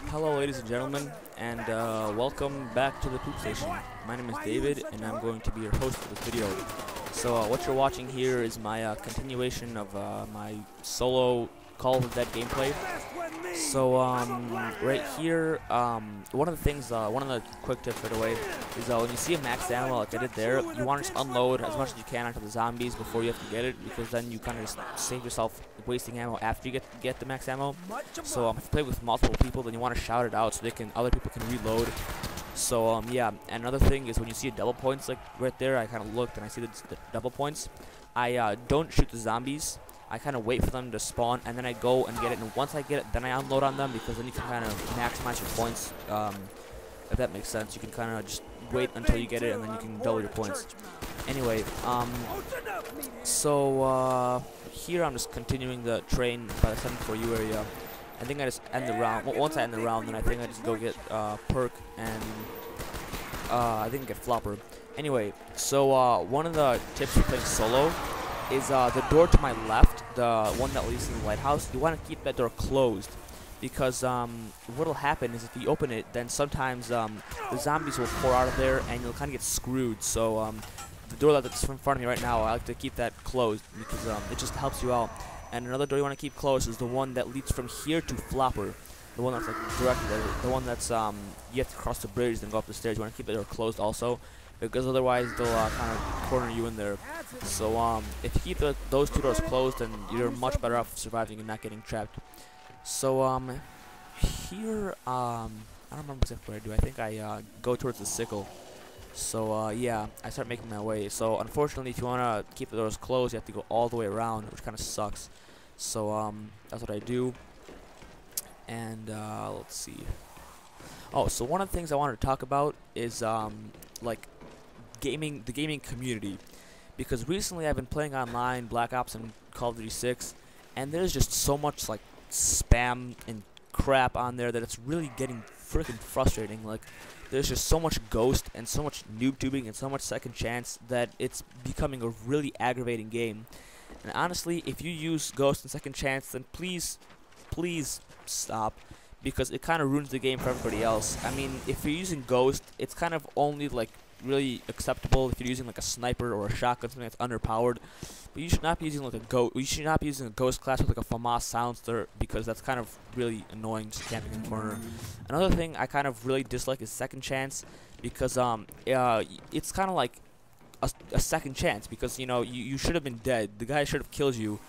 Hello ladies and gentlemen, and welcome back to the poop station. My name is David, and I'm going to be your host for this video. So what you're watching here is my continuation of my solo Call of the Dead gameplay. So right here, one of the things, one of the quick tips right away is when you see a max ammo like I did there, you want to just unload as much as you can onto the zombies before you have to get it, because then you kind of just save yourself wasting ammo after you get the max ammo. So if you play with multiple people, then you want to shout it out so other people can reload. So yeah, and another thing is when you see a double points like right there, I kind of looked and I see the double points. I don't shoot the zombies. I kind of wait for them to spawn, and then I go and get it, and once I get it, then I unload on them, because then you can kind of maximize your points, if that makes sense. You can kind of just wait until you get it, and then you can double your points. Anyway, so here I'm just continuing the train by the 7-4U area. I think I just end the round. Well, once I end the round, then I think I just go get perk, and I think get flopper. Anyway, so one of the tips for playing solo is the door to my left, the one that leads to the lighthouse. You want to keep that door closed, because what'll happen is if you open it, then sometimes the zombies will pour out of there, and you'll kind of get screwed. So the door that's in front of me right now, I like to keep that closed, because it just helps you out. And another door you want to keep closed is the one that leads from here to flopper, the one that's like directly there, the one that's you have to cross the bridge then go up the stairs. You want to keep that door closed also, because otherwise they'll kind of corner you in there. So if you keep those two doors closed, then you're much better off surviving and not getting trapped. So here I don't remember exactly what I do. I think I go towards the sickle. So yeah, I start making my way. So unfortunately, if you want to keep the doors closed, you have to go all the way around, which kind of sucks. So that's what I do. And let's see. Oh, so one of the things I wanted to talk about is like the gaming community, because recently I've been playing online Black Ops and Call of Duty 6, and there's just so much like spam and crap on there that it's really getting freaking frustrating. Like, there's just so much ghost and so much noob tubing and so much second chance that it's becoming a really aggravating game. And honestly, if you use ghost and second chance, then please stop, because it kind of ruins the game for everybody else. I mean, if you're using ghost, it's kind of only like really acceptable if you're using like a sniper or a shotgun, something that's underpowered. But you should not be using like a ghost. You should not be using a ghost class with like a FAMAS silencer, because that's kind of really annoying, just camping in the corner. Another thing I kind of really dislike is second chance, because it's kind of like a second chance, because you should have been dead. The guy should have killed you,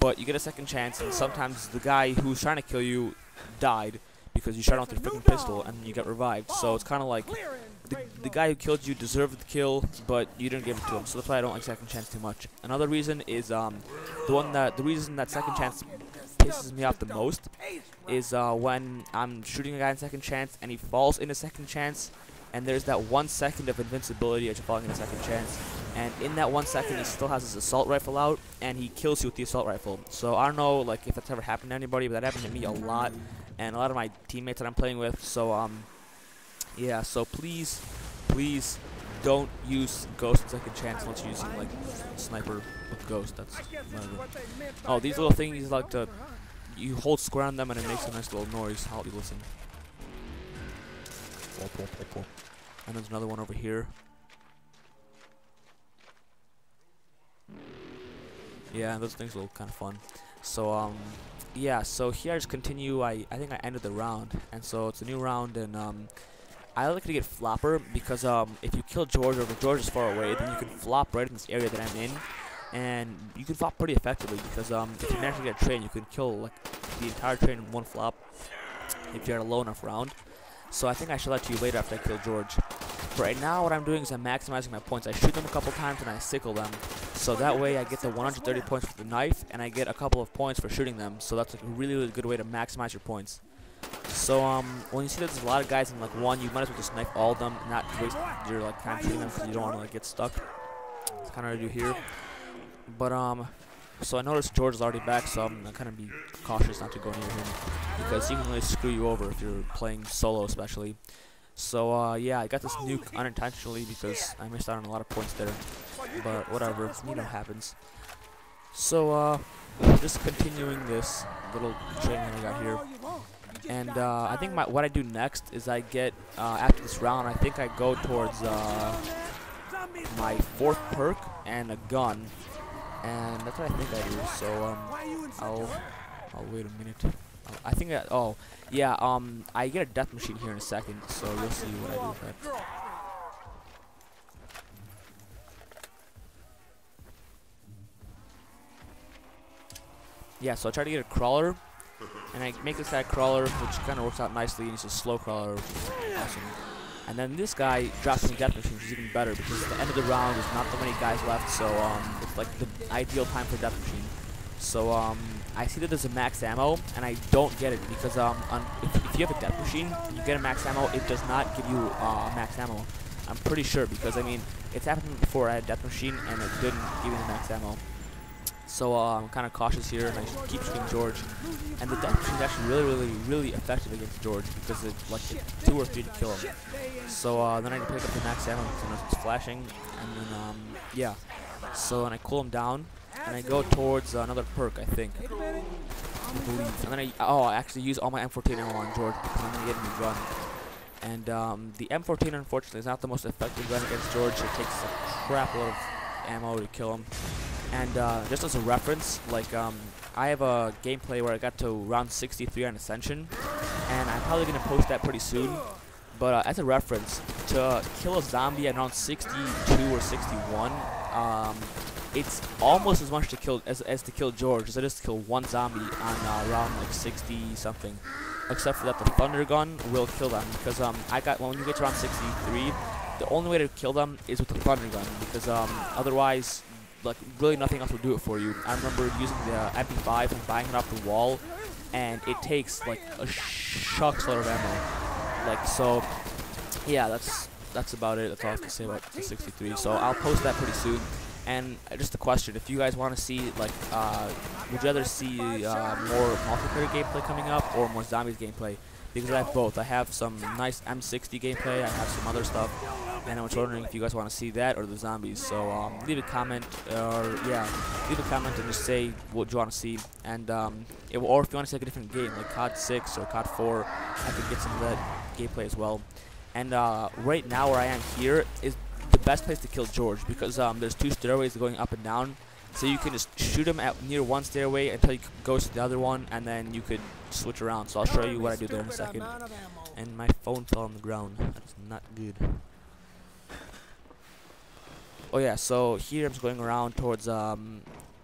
but you get a second chance, and sometimes the guy who's trying to kill you died because you shot him with your freaking pistol and you got revived. So it's kind of like the guy who killed you deserved the kill, but you didn't give it to him. So that's why I don't like second chance too much. Another reason is the reason that second chance pisses me off the most is when I'm shooting a guy in second chance and he falls in a second chance, and there's that 1 second of invincibility as you're falling in a second chance, and in that 1 second he still has his assault rifle out and he kills you with the assault rifle. So I don't know like if that's ever happened to anybody, but that happened to me a lot, and a lot of my teammates that I'm playing with. So yeah, so please don't use ghost and second chance unless you're using like sniper with ghost. That's whatever. Oh, these little things like you hold square on them and it makes a nice little noise. I'll be listening. And there's another one over here. Yeah, those things look kind of fun. So yeah, so here I just continue. I think I ended the round, and so it's a new round, and I like to get flopper, because if you kill George, or if George is far away, then you can flop right in this area that I'm in, and you can flop pretty effectively, because if you manage to get a train, you can kill like the entire train in one flop if you're at a low enough round. So I think I should let you later after I kill George. But right now what I'm doing is I'm maximizing my points. I shoot them a couple times and I sickle them. So that way I get the 130 points with the knife, and I get a couple of points for shooting them. So that's like a really good way to maximize your points. So when you see that there's a lot of guys in like one, you might as well just knife all of them, not waste your like time shooting them, because you don't want to like get stuck. That's kind of what I do here. But so I noticed George is already back, so I'm gonna kind of be cautious not to go near him, because he can really screw you over if you're playing solo, especially. So yeah, I got this nuke unintentionally because I missed out on a lot of points there, but whatever, happens. So just continuing this little train that I got here. And I think what I do next is I get, after this round, I think I go towards my 4th perk and a gun. And that's what I think I do. So I'll wait a minute. I think that, oh, yeah, I get a death machine here in a second, so you'll see what I do with that. Yeah, so I try to get a crawler, and I make this guy a crawler, which kind of works out nicely, and he's a slow crawler, which is awesome. And then this guy drops me death machine, which is even better, because at the end of the round, there's not that many guys left, so it's like the ideal time for death machine. So I see that there's a max ammo, and I don't get it, because if you have a death machine, you get a max ammo, it does not give you max ammo. I'm pretty sure, because, I mean, it's happened before I had a death machine, and it didn't give me the max ammo. So I'm kind of cautious here, and I keep shooting George. And the death machine is actually really effective against George, because it's like 2 or 3 to kill him. So then I pick up the max ammo because it's flashing, and then yeah. So and I cool him down, and I go towards another perk, I think. I believe. And then I actually use all my M14 ammo on George because I'm gonna get a new gun. And the M14 unfortunately is not the most effective gun against George. It takes a crap load of ammo to kill him. And just as a reference, like I have a gameplay where I got to round 63 on Ascension, and I'm probably gonna post that pretty soon. But as a reference, to kill a zombie at round 62 or 61, it's almost as much to kill as to kill George as it is to kill one zombie on round like 60 something. Except for that, the thunder gun will kill them, because when you get to round 63, the only way to kill them is with the thunder gun, because otherwise, like, really nothing else will do it for you. I remember using the MP5 and buying it off the wall, and it takes like a shuckload of ammo. Like, so yeah, that's about it. That's all I have to say about the 63. So I'll post that pretty soon. And just a question, if you guys want to see, like, would you rather see more multiplayer gameplay coming up or more zombies gameplay? Because I have both. I have some nice M60 gameplay, I have some other stuff, and I was wondering if you guys want to see that or the zombies. So leave a comment, leave a comment and just say what you want to see. And or if you want to see like a different game, like COD 6 or COD 4, I could get some of that gameplay as well. And right now where I am here is the best place to kill George, because there's 2 stairways going up and down, so you can just shoot him at near one stairway until he goes to the other one, and then you could switch around. So I'll show you what I do there in a second. And my phone fell on the ground. That's not good. Oh yeah, so here I'm just going around towards I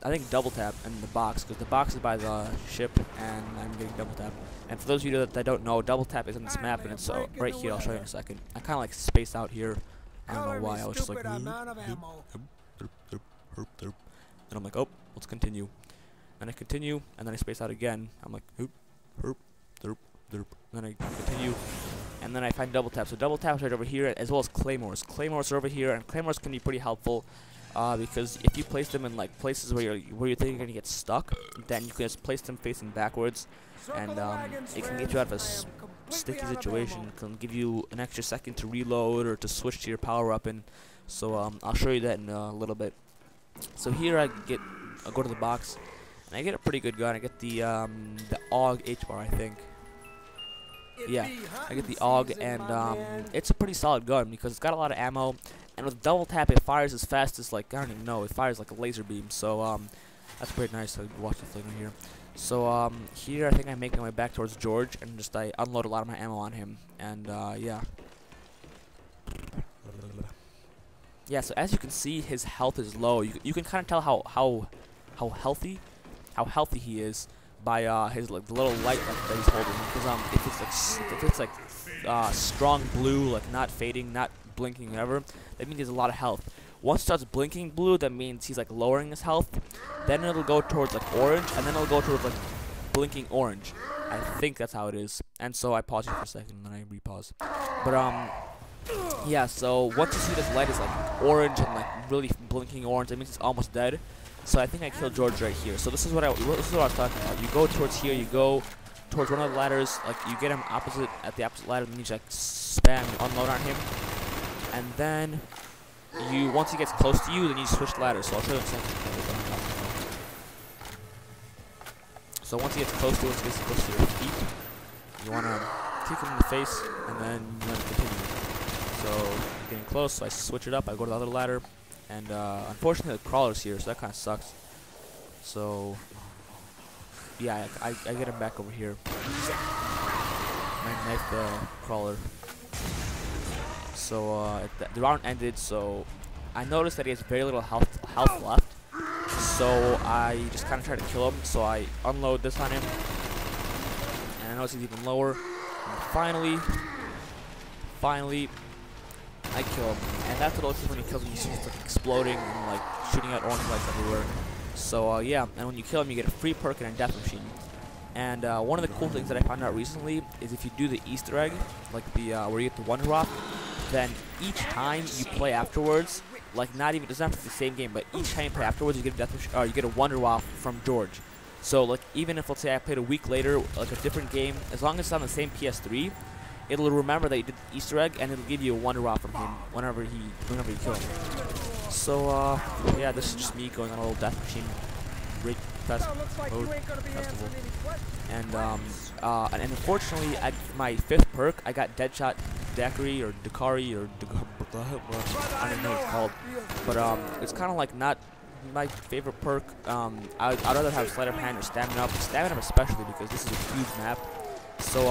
think double tap in the box, because the box is by the ship, and I'm getting double tap. And for those of you that don't know, double tap is on this map, and it's right here. I'll show you in a second. I kind of like spaced out here. I don't know why. I was just like, and I'm like, oh, let's continue. And I continue, and then I space out again. I'm like, hoop, herp, derp, derp. Then I continue, and then I find double tap. So double tap's right over here, as well as claymores. Claymores are over here, and claymores can be pretty helpful, because if you place them in like places where you think you're gonna get stuck, then you can just place them facing backwards, and it can get you out of a sticky situation. It can give you an extra second to reload or to switch to your power weapon. So I'll show you that in a little bit. So here I go to the box, and I get a pretty good gun. I get the AUG H-bar, I think. Yeah, I get the AUG, and it's a pretty solid gun because it's got a lot of ammo, and with double tap it fires as fast as, like, I don't even know, it fires like a laser beam. So that's pretty nice. So watch the flicker here. So here I think I'm making my way back towards George, and just I unload a lot of my ammo on him, and yeah. Yeah, so as you can see, his health is low. You can kind of tell how healthy he is by his like the little light that he's holding. Because if it's like strong blue, like not fading, not blinking, whatever, that means he has a lot of health. Once it starts blinking blue, that means he's like lowering his health. Then it'll go towards like orange, and then it'll go towards like blinking orange. I think that's how it is. And so I pause here for a second, and then I repause. But yeah, so once you see this light is like orange and like really blinking orange, that means it's almost dead. So I think I killed George right here. So this is what I was talking about. You go towards here, you go towards one of the ladders, like you get him at the opposite ladder, and then you just like spam unload on him. And then once he gets close to you, then you switch ladders. So I'll show you in a second. So once he gets close to your feet, you want to kick him in the face, and then you want to continue. So getting close, so I switch it up. I go to the other ladder, and unfortunately the crawler's here, so that kind of sucks. So yeah, I get him back over here. I knife the crawler. So the round ended. So I noticed that he has very little health left. So I just kind of try to kill him. So I unload this on him, and I notice he's even lower. And finally, I kill him. And that's what it looks like when he kills him. He's just like exploding and like shooting out orange lights everywhere. So yeah, and when you kill him, you get a free perk and a death machine. And one of the cool things that I found out recently is if you do the Easter egg, like the where you get the WUNDERWAFFE, then each time you play afterwards, like not even, it's not the same game, but each time you play afterwards, you get a death machine, you get a WUNDERWAFFE from George. So like even if, let's say I played a week later, like a different game, as long as it's on the same PS3, it'll remember that you did the Easter egg, and it'll give you a WUNDERWAFFE from him whenever you kill him. So yeah, this is just me going on a little death machine raid festival. And unfortunately, at my 5th perk, I got Deadshot Dakari or Dakari or I don't know what it's called, but it's kind of like not my favorite perk. I'd rather have Sleight of Hand or Stamina Up. Stamina Up especially because this is a huge map. So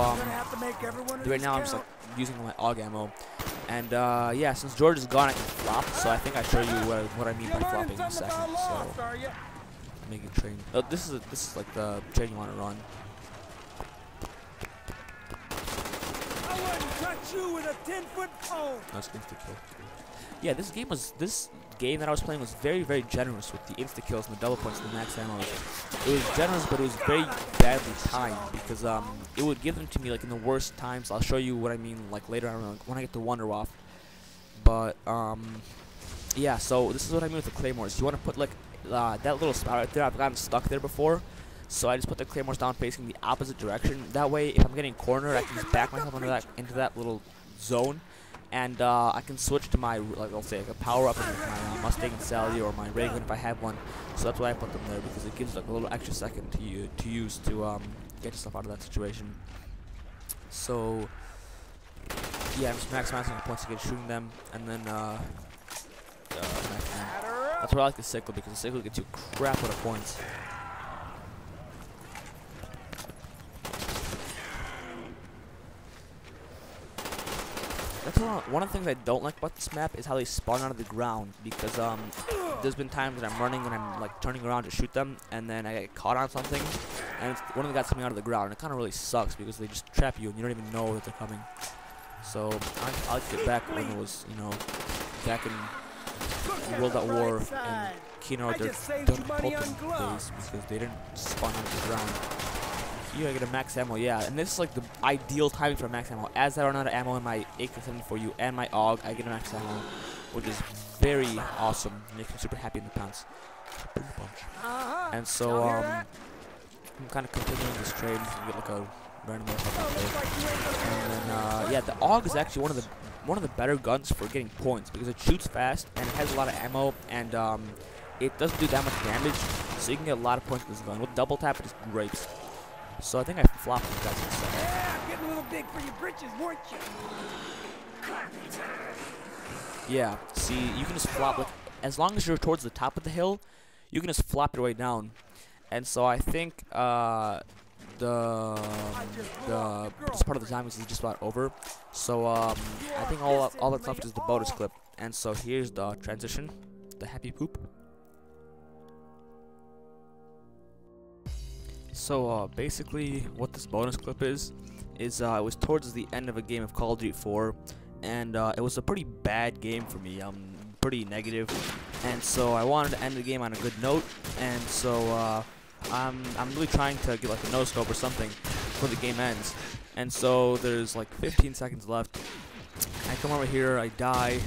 right now I'm just like using my AUG ammo. And yeah, since George is gone, I can flop. So I think I'll show you what I mean by flopping in a second. So making train. Oh, this is like the train you want to run. I wouldn't touch you with a 10-foot pole. That's insta kill. Yeah, this game that I was playing was very, very generous with the insta kills and the double points and the max ammo. It was generous, but it was very badly timed because it would give them to me like in the worst times. I'll show you what I mean like later on when I get to WUNDERWAFFE. But yeah, so this is what I mean with the claymores. You want to put like that little spot right there. I've gotten stuck there before, so I just put the claymores down facing the opposite direction. That way, if I'm getting cornered, I can just back myself into that little zone, and I can switch to my, like, I'll say like a power up with my Mustang and Sally or my ray gun if I have one. So that's why I put them there, because it gives like a little extra second to use to get yourself out of that situation. So yeah, I'm just maximizing the points to get shooting them, and then that's why I like the cycle, because the cycle gets you a crap load of points. That's one of the things I don't like about this map is how they spawn out of the ground, because there's been times when I'm running and I'm like turning around to shoot them, and then I get caught on something, and one of them got something out of the ground. And it kind of really sucks because they just trap you and you don't even know that they're coming. So I like it back when it was, you know, back in World at War and Kino, their days, because they didn't spawn out of the ground. Here I get a max ammo, yeah, and this is like the ideal timing for max ammo. As I run out of ammo in my AK-74U and my AUG, I get a max ammo, which is very awesome. Makes me super happy in the pants. And so I'm kind of continuing this trade. You get like a random and then yeah, the AUG is actually one of the better guns for getting points, because it shoots fast and it has a lot of ammo, and it doesn't do that much damage, so you can get a lot of points with this gun. With double tap, it just rapes. So I think I flopped these guys instead. Yeah, getting a little big for your britches, weren't you? Yeah, see, you can just flop, like, as long as you're towards the top of the hill, you can just flop your way down. And so I think this part of the time is just about over. So I think all that's left is the bonus clip. And so here's the transition, the happy poop. So basically what this bonus clip is it was towards the end of a game of Call of Duty 4, and it was a pretty bad game for me, pretty negative, and so I wanted to end the game on a good note, and so I'm really trying to get like a no-scope or something before the game ends. And so there's like 15 seconds left. I come over here, I die.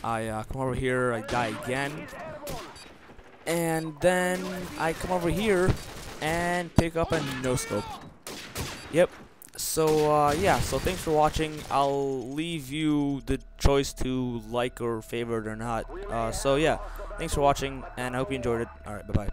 I come over here, I die again, and then I come over here and pick up a no-scope. Yep. So yeah, so thanks for watching. I'll leave you the choice to like or favorite or not. So yeah, thanks for watching, and I hope you enjoyed it. Alright, bye-bye.